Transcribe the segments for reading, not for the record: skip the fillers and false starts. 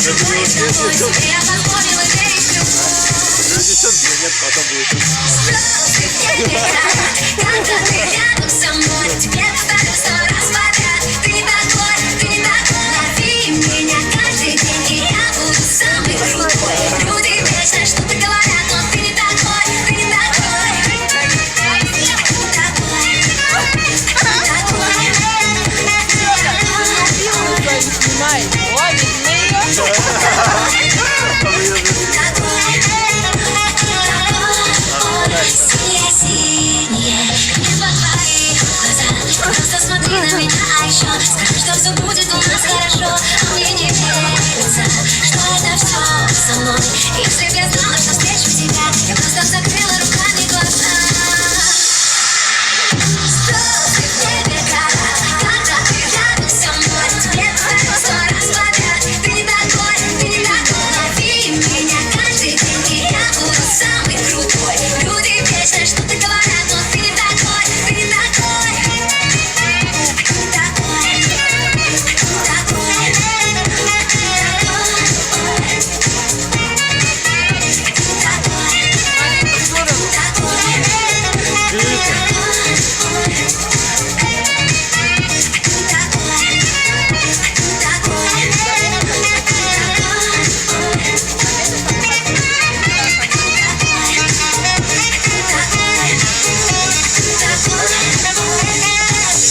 другой с тобой, тебе я позволила верить в любовь. Девчонки, нет, потом будет. Звезды в небе горят, когда ты рядом со мной. Тебе повторю 100 раз подряд. Ты не такой, ты не такой. Лови меня каждый день, и я буду самый крутой. Люди вечно что-то говорят, но ты не такой, ты не такой. Снимай, ловит меня. Синее-синее небо твоих глаза. Просто смотри на меня, а еще скажи, что все будет у нас хорошо. А мне не верится, что это все со мной. Если б я знала, что встречу тебя, я просто закрыла руками глаза. Звезды в небе горят, когда ты рядом со мной. Тебе повторю 100 раз подряд. Ты не такой, ты не такой. Лови меня каждый день, и я буду самый крутой. Люди вечно что-то говорят, но ты не такой, ты не такой.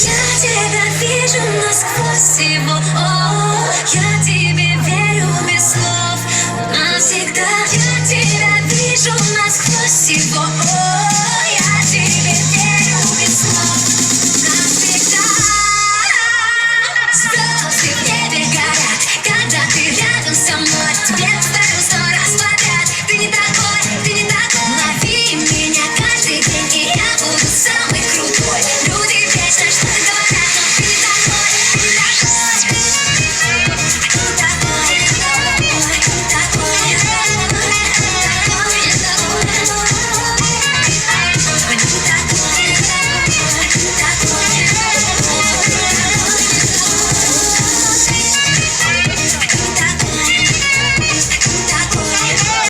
Я тебя вижу насквозь всего. Я тебе верю без слов навсегда. Я тебя вижу насквозь всего. Я тебе верю без слов навсегда. Звезды в небе горят, когда ты рядом со мной. Тебе